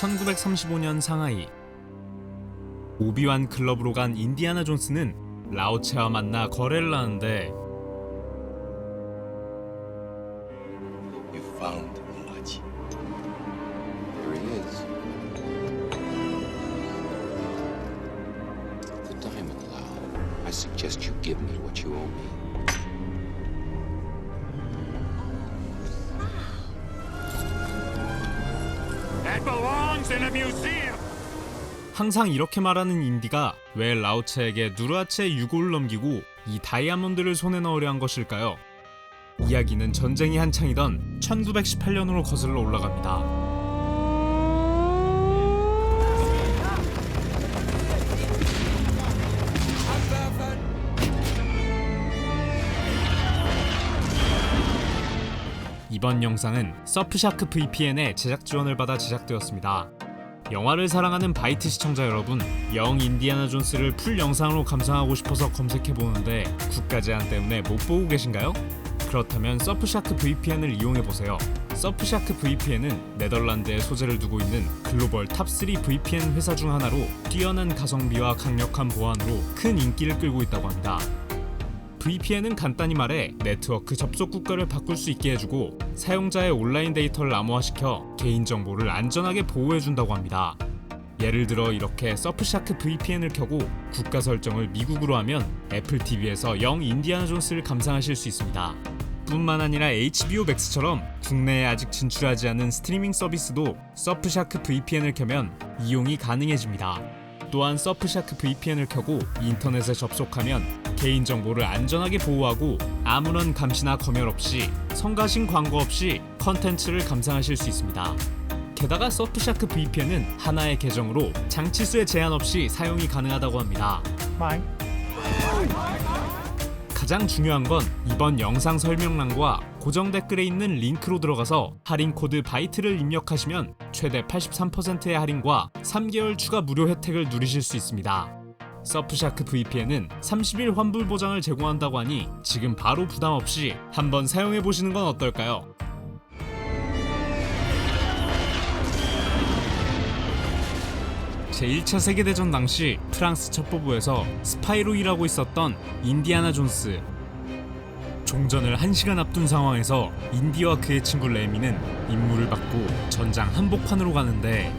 1935년 상하이. 오비완 클럽으로 간 인디아나 존스는 라오체와 만나 거래를 하는데 You found Elijah. Here he is. The diamond, Lao. I suggest you give me what you owe me. That belongs in a museum. 항상 이렇게 말하는 인디가 왜 라오체에게 누르하치의 유고를 넘기고 이 다이아몬드를 손에 넣으려 한 것일까요? 이야기는 전쟁이 한창이던 1918년으로 거슬러 올라갑니다. 이번 영상은 서프샤크 VPN의 제작 지원을 받아 제작되었습니다. 영화를 사랑하는 바이트 시청자 여러분, 영 인디아나 존스를 풀 영상으로 감상하고 싶어서 검색해보는데 국가 제한 때문에 못 보고 계신가요? 그렇다면 서프샤크 VPN을 이용해보세요. 서프샤크 VPN은 네덜란드에 소재를 두고 있는 글로벌 탑3 VPN 회사 중 하나로 뛰어난 가성비와 강력한 보안으로 큰 인기를 끌고 있다고 합니다. VPN은 간단히 말해 네트워크 접속 국가를 바꿀 수 있게 해주고 사용자의 온라인 데이터를 암호화시켜 개인정보를 안전하게 보호해준다고 합니다. 예를 들어 이렇게 서프샤크 VPN을 켜고 국가 설정을 미국으로 하면 애플 TV에서 영 인디아나 존스를 감상하실 수 있습니다. 뿐만 아니라 HBO Max처럼 국내에 아직 진출하지 않은 스트리밍 서비스도 서프샤크 VPN을 켜면 이용이 가능해집니다. 또한 서프샤크 VPN을 켜고 인터넷에 접속하면 개인정보를 안전하게 보호하고 아무런 감시나 검열 없이 성가신 광고 없이 컨텐츠를 감상하실 수 있습니다. 게다가 서프샤크 VPN은 하나의 계정으로 장치수에 제한 없이 사용이 가능하다고 합니다. 가장 중요한 건 이번 영상 설명란과 고정 댓글에 있는 링크로 들어가서 할인 코드 바이트를 입력하시면 최대 83%의 할인과 3개월 추가 무료 혜택을 누리실 수 있습니다. 서프샤크 VPN은 30일 환불 보장을 제공한다고 하니 지금 바로 부담 없이 한번 사용해 보시는 건 어떨까요? 제1차 세계대전 당시 프랑스 첩보부에서 스파이로 일하고 있었던 인디아나 존스. 종전을 1시간 앞둔 상황에서 인디와 그의 친구 레미는 임무를 받고 전장 한복판으로 가는데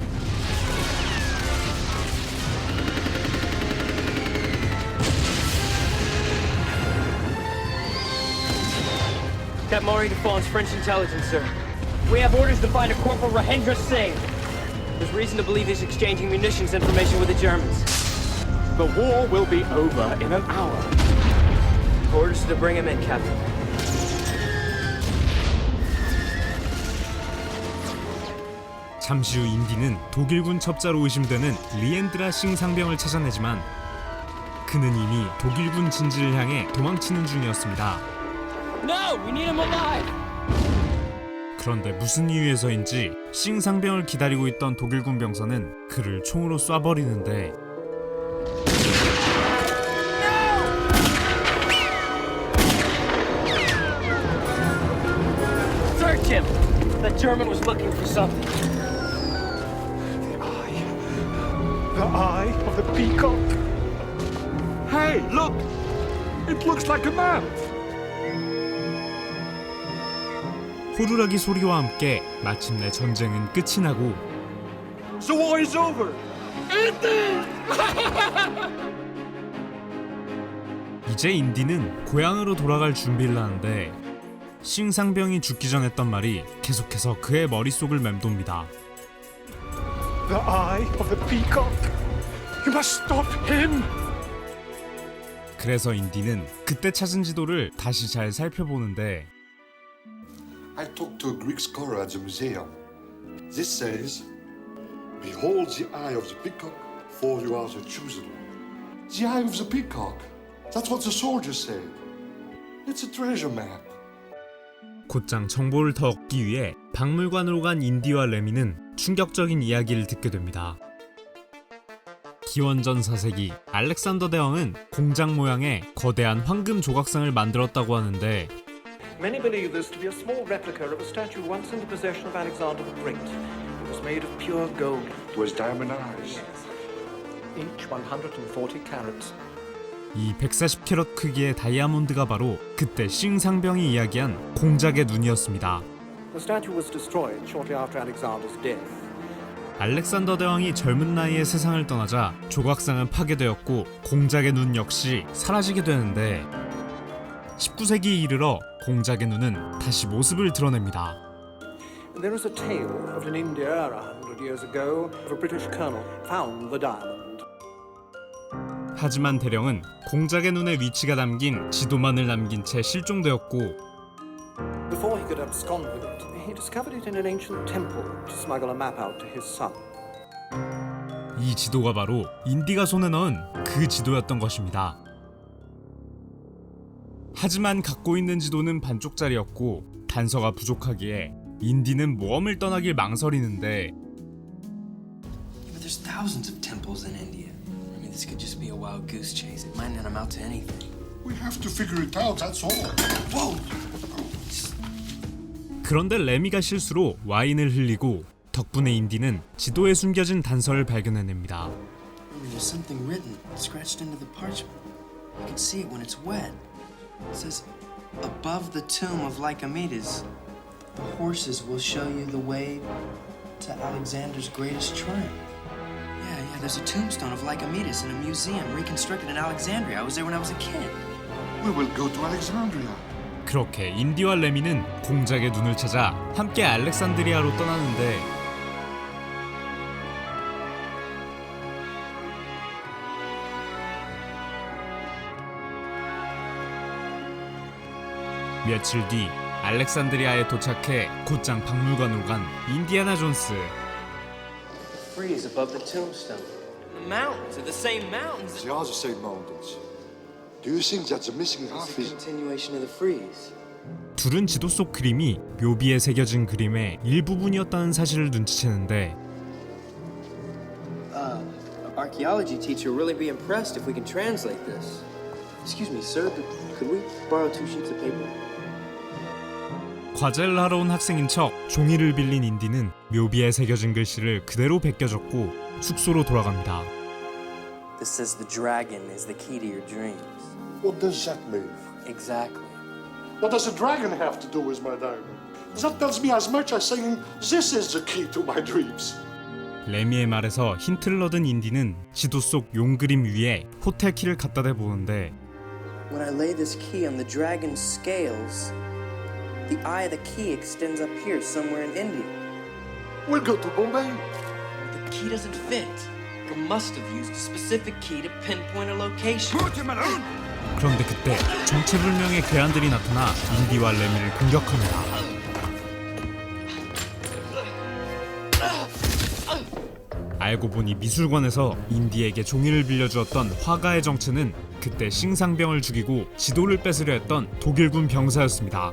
Captain Maurice Default's French intelligence, sir. We have orders to find a Corporal Rahendra Singh. There's reason to believe he's exchanging munitions information with the Germans. The war will be over in an hour. Orders to bring him in, Captain. 잠시 후 인디는 독일군 첩자로 의심되는 리엔드라 싱 상병을 찾아내지만 그는 이미 독일군 진지를 향해 도망치는 중이었습니다. No, we need him alive. 그런데 무슨 이유에서인지 싱 상병을 기다리고 있던 독일군 병사는 그를 총으로 쏴버리는데 Search him. That German was looking for something. The eye of the peacock. Hey, look! It looks like a map. 호루라기 소리와 함께 마침내 전쟁은 끝이 나고 The war is over. 이제 인디는 고향으로 돌아갈 준비를 하는데 싱 상병이 죽기 전 했던 말이 계속해서 그의 머릿속을 맴돕니다. The eye of the peacock. You must stop him. 그래서 인디는 그때 찾은 지도를 다시 잘 살펴보는데 I talked to a Greek scholar at the museum. This says, "Behold the eye of the peacock, for you are the chosen one." The eye of the peacock. That's what the soldiers said. It's a treasure map. 곧장 정보를 더 얻기 위해 박물관으로 간 인디와 레미는 충격적인 이야기를 듣게 됩니다. 기원전 4세기 알렉산더 대왕은 공장 모양의 거대한 황금 조각상을 만들었다고 하는데 Many believe this to be a small replica of a statue once in the possession of Alexander the Great. It was made of pure gold. Was diamond eyes. Each 140 carats. 이 140캐럿 크기의 다이아몬드가 바로 그때 싱상병이 이야기한 공작의 눈이었습니다. The statue was destroyed shortly after Alexander's death. 알렉산더 대왕이 젊은 나이에 세상을 떠나자 조각상은 파괴되었고 공작의 눈 역시 사라지게 되는데 19세기에 이르러 공작의 눈은 다시 모습을 드러냅니다. There is a tale of in India 100 years ago of a British colonel found the diamond. 하지만 대령은 공작의 눈의 위치가 담긴 지도만을 남긴 채 실종되었고 Before he could abscond with it, he discovered it in an ancient temple to smuggle a map out to his son. 이 지도가 바로 인디가 손에 넣은 그 지도였던 것입니다. 하지만 갖고 있는 지도는 반쪽짜리였고 단서가 부족하기에 인디는 모험을 떠나길 망설이는데 But there's thousands of temples in India. I mean, this could just be a wild goose chase. It might not amount to anything. We have to figure it out, that's all. Whoa! 그런데 레미가 실수로 와인을 흘리고 덕분에 인디는 지도에 숨겨진 단서를 발견해냅니다. I mean, there's something written, scratched into the parchment. You can see it when it's wet. It says, above the tomb of Lycomedes, the horses will show you the way to Alexander's greatest triumph. Yeah, there's a tombstone of Lycomedes in a museum reconstructed in Alexandria. I was there when I was a kid. We will go to Alexandria. 그렇게 인디와 레미는 공작의 눈을 찾아 함께 알렉산드리아로 떠나는데 며칠 뒤 알렉산드리아에 도착해 곧장 박물관으로 간 인디아나 존스. Frieze above the tombstone. The mountains are the same mountains. They are the same mountains. Do you think that the missing It's half a is... continuation of the frieze. 둘은 지도 속 그림이 묘비에 새겨진 그림의 일부분이었다는 사실을 눈치채는데 Archaeology teacher will really be impressed if we can translate this. Excuse me, sir, but could we borrow 2 sheets of paper? 과제를 하러 온 학생인 척 종이를 빌린 인디는 묘비에 새겨진 글씨를 그대로 베껴줬고 숙소로 돌아갑니다. This says the dragon is the key to your dreams. What does that mean? Exactly. What does a dragon have to do with my diamond? That tells me as much as saying this is the key to my dreams. 레미의 말에서 힌트를 얻은 인디는 지도 속 용 그림 위에 호텔 키를 갖다 대보는데 When I lay this key on the dragon's scales, the eye of the key extends up here somewhere in India. We'll go to Bombay. The key doesn't fit. You must have used a specific key to pinpoint a location. 그런데 그때 정체불명의 괴한들이 나타나 인디와 레미를 공격합니다. 알고 보니 미술관에서 인디에게 종이를 빌려주었던 화가의 정체는 그때 싱상병을 죽이고 지도를 뺏으려 했던 독일군 병사였습니다.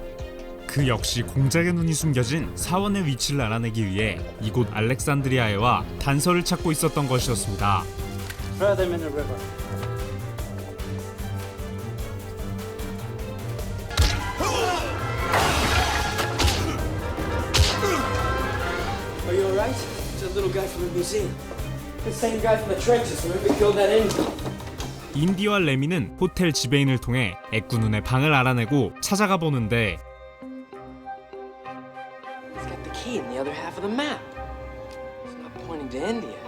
그 역시 공작의 눈이 숨겨진 사원의 위치를 알아내기 위해 이곳 알렉산드리아에 와 단서를 찾고 있었던 것이었습니다. Throw them in the river. Are you alright? It's a little guy from the museum. The same guy from the trenches. Remember killed that Indian? 인디와 레미는 호텔 지배인을 통해 애꾸눈의 방을 알아내고 찾아가 보는데 He's got the key in the other half of the map. It's not pointing to India.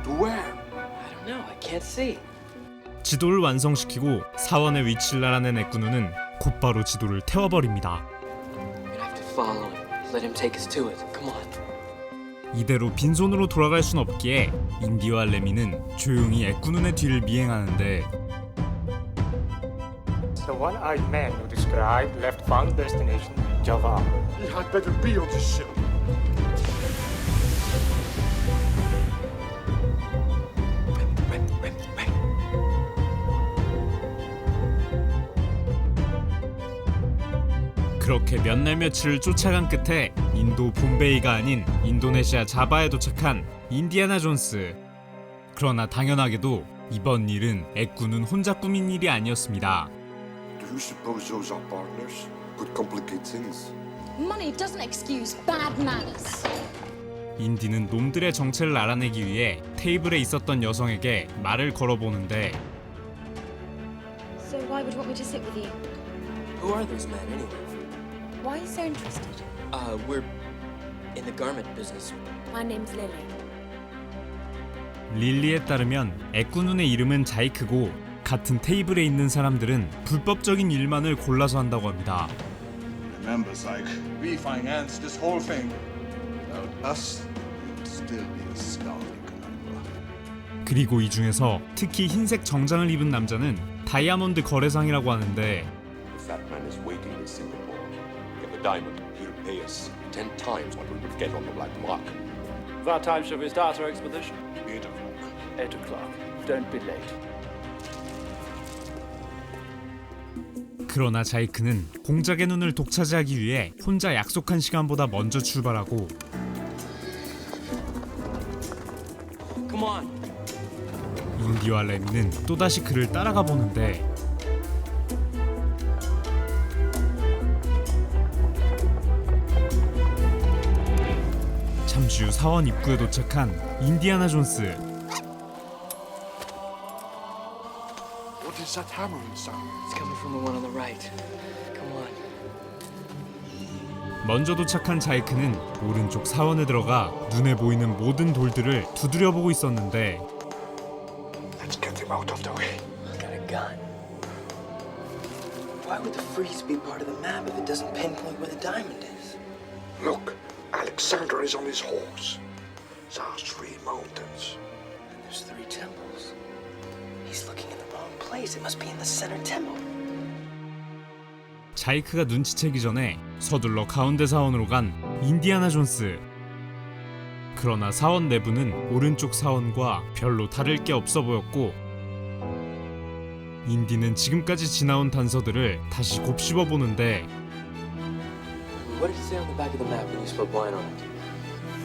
To where? I don't know. I can't see. 지도를 완성시키고 사원의 위치를 알아낸 애꾸눈은 곧바로 지도를 태워버립니다. We're gonna have to follow him. Let him take us to it. Come on. 이대로 빈손으로 돌아갈 순 없기에 인디와 레미는 조용히 애꾸눈의 뒤를 미행하는데 The one-eyed man you described left final destination Java. He had better be on the ship. 그렇게 몇 날 며칠을 쫓아간 끝에 인도 봄베이가 아닌 인도네시아 자바에 도착한 인디아나 존스. 그러나 당연하게도 이번 일은 애꾸눈 혼자 꾸민 일이 아니었습니다. Do you suppose those are partners? Could complicate things. Money doesn't excuse bad manners. 인디는 놈들의 정체를 알아내기 위해 테이블에 있었던 여성에게 말을 걸어보는데 So why would you want me to sit with you? Who are those men, anyway? Why are you so interested? We're in the garment business. My name's Lily. 릴리에 따르면 애꾸눈의 이름은 자이크고 같은 테이블에 있는 사람들은 불법적인 일만을 골라서 한다고 합니다. Remember, Zyke, we financed this whole thing. Without us, you'd still be a starving conundrum. 그리고 이 중에서 특히 흰색 정장을 입은 남자는 다이아몬드 거래상이라고 하는데 The fat man is waiting in Singapore. Get the diamond, he'll pay us 10 times what we would get on the black market. What time shall we start our expedition? 8 o'clock. 8 o'clock. Don't be late. 그러나 자이크는 공작의 눈을 독차지하기 위해 혼자 약속한 시간보다 먼저 출발하고 Come on. 인디와 레미는 또다시 그를 따라가 보는데 잠시 후 사원 입구에 도착한 인디아나 존스. What is that hammering sound? It's coming from the one on the right. Come on. 먼저 도착한 자이크는 오른쪽 사원에 들어가 눈에 보이는 모든 돌들을 두드려보고 있었는데 Let's get him out of the way. I got a gun. Why would the freeze be part of the map if it doesn't pinpoint where the diamond is? Look, Alexander is on his horse. There's 3 mountains. And there's 3 temples. He's looking in the wrong place. It must be in the center temple. 자이크가 눈치채기 전에 서둘러 가운데 사원으로 간 인디아나 존스. 그러나 사원 내부는 오른쪽 사원과 별로 다를 게 없어 보였고 인디는 지금까지 지나온 단서들을 다시 곱씹어 보는데 What did it say on the back of the map when you spelled blind on it?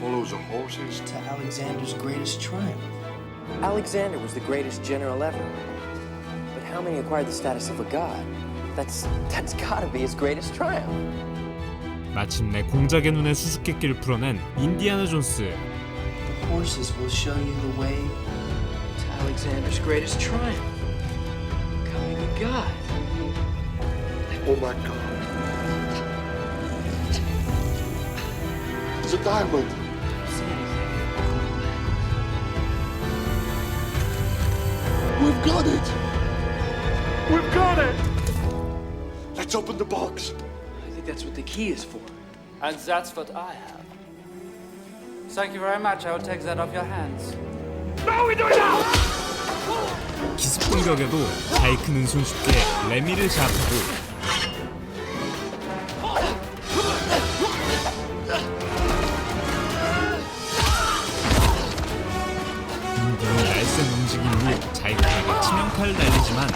Follow the horses. To Alexander's greatest triumph. Alexander was the greatest general ever. But how many acquired the status of a god? That's gotta be his greatest triumph. 마침내 공작의 눈에 수수께끼를 풀어낸 인디아나 존스. The horses will show you the way to Alexander's greatest triumph. Becoming a god. Oh my God. It's a diamond. We've got it. We've got it! Let's open the box. I think that's what the key is for. And that's what I have. Thank you very much. I will take that off your hands. No, we do it now! 기습 공격에도 자이크는 손쉽게 레미를 제압하고 인디는 날쌘 움직임으로 자이크에게 치명타를 날리지만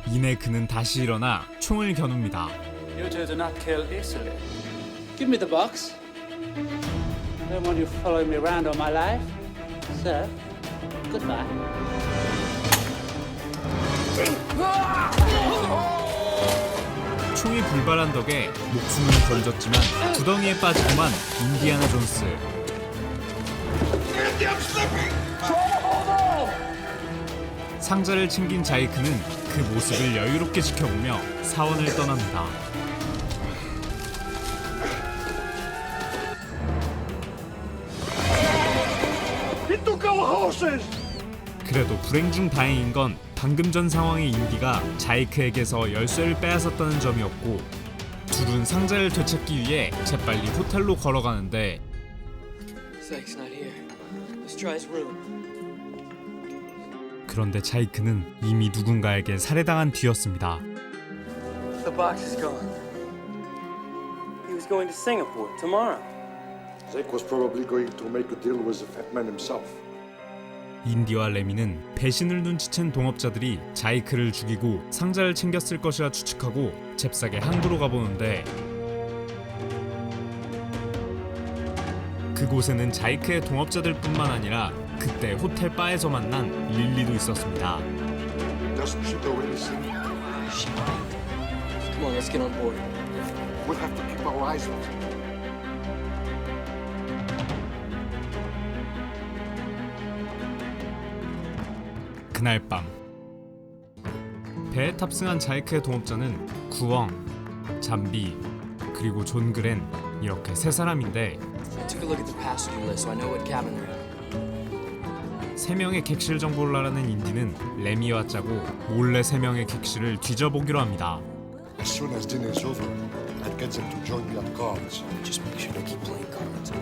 이내 그는 다시 일어나 총을 겨눕니다. You two do not kill easily. Give me the box. Don't want you following me around all my life. So, goodbye. 총이 불발한 덕에 목숨은 건졌지만 구덩이에 빠지고만 인디아나 존스. 상자를 챙긴 자이크는 그 모습을 여유롭게 지켜보며 사원을 떠납니다. He took our horses! 그래도 불행 중 다행인 건 방금 전 상황의 인디가 자이크에게서 열쇠를 빼앗았다는 점이었고 둘은 상자를 되찾기 위해 재빨리 호텔로 걸어가는데 Zyke's not here. Let's try his room. 그런데 자이크는 이미 누군가에게 살해당한 뒤였습니다. The box is gone. He was going to Singapore tomorrow. Zeke was probably going to make a deal with the fat man himself. 인디와 레미는 배신을 눈치챈 동업자들이 자이크를 죽이고 상자를 챙겼을 것이라 추측하고 잽싸게 항구로 가보는데 그곳에는 자이크의 동업자들 뿐만 아니라 그때 호텔 바에서 만난 릴리도 있었습니다. Doesn't she know anything? Come on, let's get on board. We'll have to keep our eyes on her. 그날 밤 배에 탑승한 자이크의 동업자는 구엉, 잠비, 그리고 존 그렌 이렇게 세 사람인데 Took a look at the passenger list, so I know what cabin they're in. 세 명의 객실 정보를 알아낸 인디는 레미와 짜고 몰래 세 명의 객실을 뒤져보기로 합니다. As soon as dinner's over, I'd get them to join me at cards. Just make sure to keep playing cards.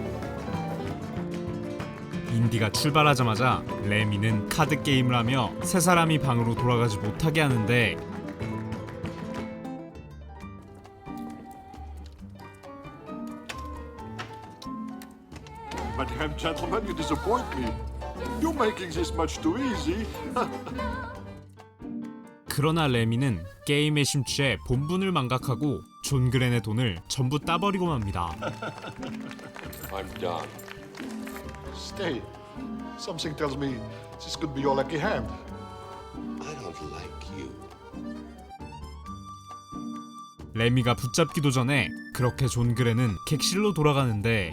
인디가 출발하자마자 레미는 카드 게임을 하며 세 사람이 방으로 돌아가지 못하게 하는데 Madame, gentlemen, you disappoint me. You're making this much too easy. 그러나 레미는 게임에 심취해 본분을 망각하고 존 그렌의 돈을 전부 따버리고 맙니다. I'm done. Stay. Something tells me this could be your lucky hand. I don't like you. 레미가 붙잡기도 전에 그렇게 존 그렌은 객실로 돌아가는데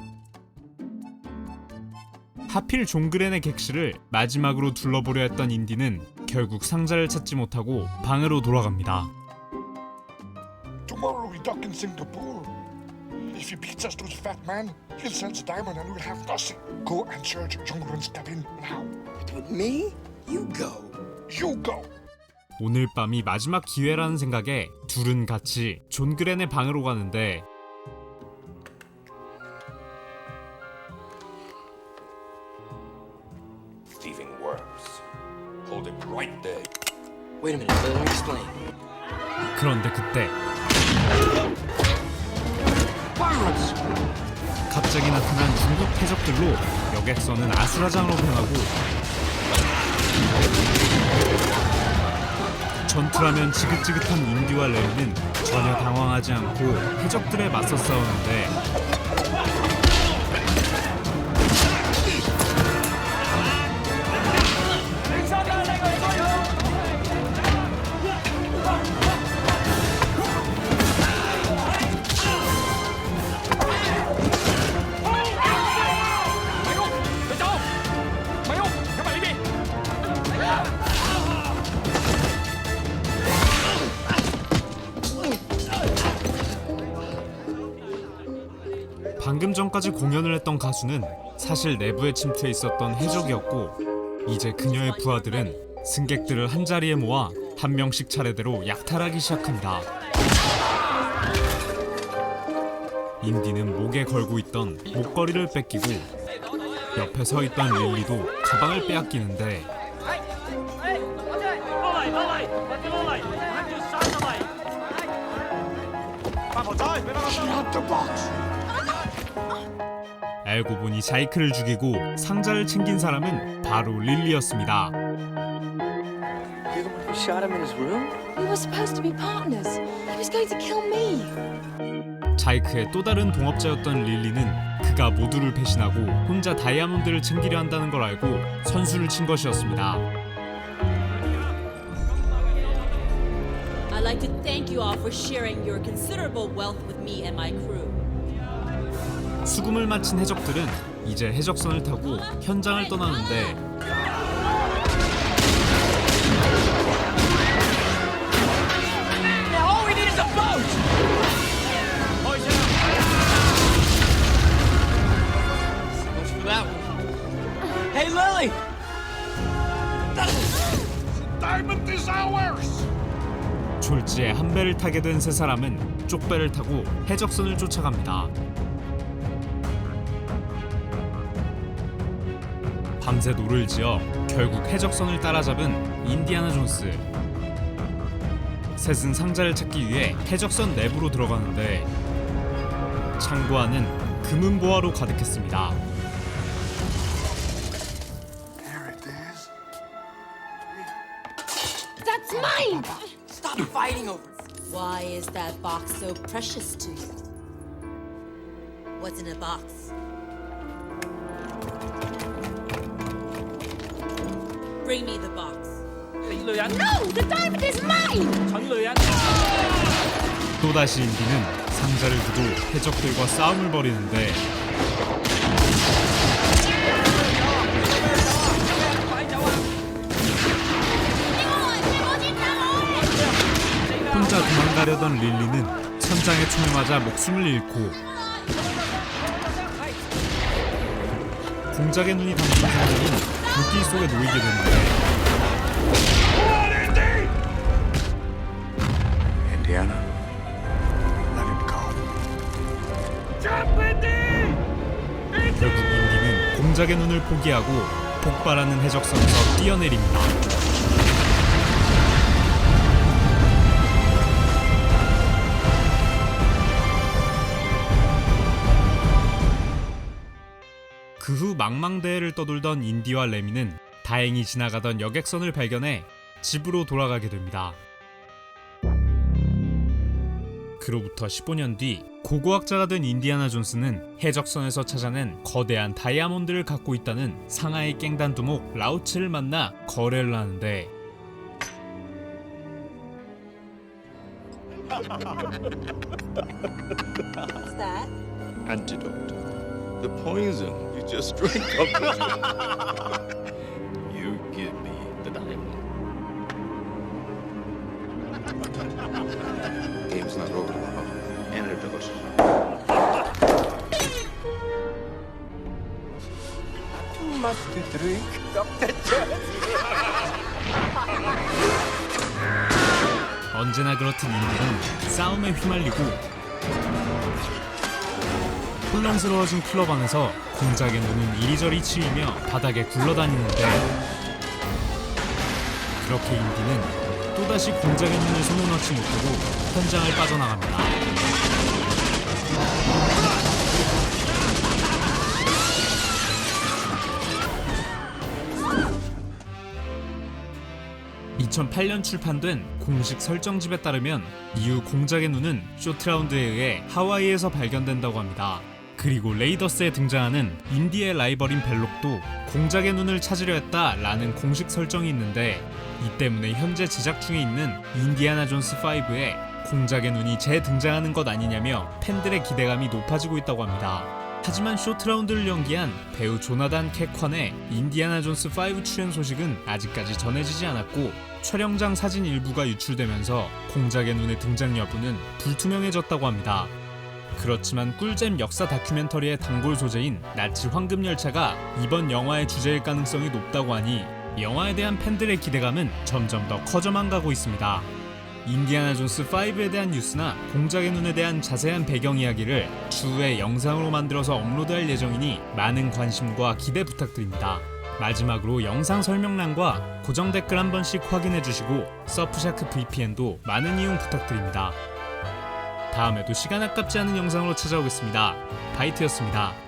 하필 존 그렌의 객실을 마지막으로 둘러보려 했던 인디는 결국 상자를 찾지 못하고 방으로 돌아갑니다. Tomorrow we dock in Singapore. If he beats us to the fat man, he'll sell the diamond and we'll have nothing. Go and search Jonggrun's cabin now. But me? You go. You go. 오늘 밤이 마지막 기회라는 생각에 둘은 같이 존 그렌의 방으로 가는데 Thieving worms. Hold it right there. Wait a minute, let me explain. 그런데 그때 갑자기 나타난 중국 해적들로 여객선은 아수라장으로 변하고 전투라면 지긋지긋한 인디와 레미는 전혀 당황하지 않고 해적들에 맞서 싸우는데 방금 전까지 공연을 했던 가수는 사실 내부에 침투해 있었던 해적이었고 이제 그녀의 부하들은 승객들을 한자리에 모아 한 명씩 차례대로 약탈하기 시작합니다. 인디는 목에 걸고 있던 목걸이를 뺏기고 옆에 서 있던 릴리도 가방을 빼앗기는데 She had the box. 알고 보니 자이크를 죽이고 상자를 챙긴 사람은 바로 릴리였습니다. You're the one who shot him in his room? We were supposed to be partners. He was going to kill me. 자이크의 또 다른 동업자였던 릴리는 그가 모두를 배신하고 혼자 다이아몬드를 챙기려 한다는 걸 알고 선수를 친 것이었습니다. I'd like to thank you all for sharing your considerable wealth with me and my crew. 수금을 마친 해적들은 이제 해적선을 타고 현장을 떠나는데 All we need is a boat! So much for that one. Hey, Lily! Diamond is ours. 졸지에 한 배를 타게 된 세 사람은 쪽배를 타고 해적선을 쫓아갑니다. 밤새 노를 지어 결국 해적선을 따라잡은 인디아나 존스. 셋은 상자를 찾기 위해 해적선 내부로 들어가는데 창고 안은 금은보화로 가득했습니다. There it is. That's mine! Stop fighting over it. Why is that box so precious to you? What's in a box? Bring me the box. No! The diamond is mine! 또다시 인디는 상자를 두고 해적들과 싸움을 벌이는데 구출하려던 릴리는 천장의 총에 맞아 목숨을 잃고 공작의 눈이 담긴 사람은 불길 속에 놓이게 되는데 Indiana, let him go. 결국 인디는 공작의 눈을 포기하고 폭발하는 해적선에서 뛰어내립니다. 그 후 망망대해를 떠돌던 인디와 레미는 다행히 지나가던 여객선을 발견해 집으로 돌아가게 됩니다. 그로부터 15년 뒤 고고학자가 된 인디아나 존스는 해적선에서 찾아낸 거대한 다이아몬드를 갖고 있다는 상하이 깽단 두목 라우츠를 만나 거래를 하는데 What's that? Antidote. The poison you just drank of. You give me the diamond. Game's not over. Antidote. Must drink Dr. 언제나 그렇듯 인디는 싸움에 휘말리고 혼란스러워진 클럽 안에서 공작의 눈은 이리저리 치이며 바닥에 굴러다니는데 그렇게 인디는 또다시 공작의 눈을 손에 넣지 못하고 현장을 빠져나갑니다. (2008년) 출판된 공식 설정집에 따르면 이후 공작의 눈은 쇼트라운드에 의해 하와이에서 발견된다고 합니다. 그리고 레이더스에 등장하는 인디의 라이벌인 벨록도 공작의 눈을 찾으려 했다라는 공식 설정이 있는데 이 때문에 현재 제작 중에 있는 인디아나 존스 5에 공작의 눈이 재등장하는 것 아니냐며 팬들의 기대감이 높아지고 있다고 합니다. 하지만 쇼트라운드를 연기한 배우 조나단 캣컨의 인디아나 존스 5 출연 소식은 아직까지 전해지지 않았고 촬영장 사진 일부가 유출되면서 공작의 눈의 등장 여부는 불투명해졌다고 합니다. 그렇지만 꿀잼 역사 다큐멘터리의 단골 소재인 나치 황금열차가 이번 영화의 주제일 가능성이 높다고 하니 영화에 대한 팬들의 기대감은 점점 더 커져만 가고 있습니다. 인디아나 존스 5에 대한 뉴스나 공작의 눈에 대한 자세한 배경 이야기를 추후에 영상으로 만들어서 업로드할 예정이니 많은 관심과 기대 부탁드립니다. 마지막으로 영상 설명란과 고정 댓글 한 번씩 확인해주시고 서프샤크 VPN도 많은 이용 부탁드립니다. 다음에도 시간 아깝지 않은 영상으로 찾아오겠습니다. 바이트였습니다.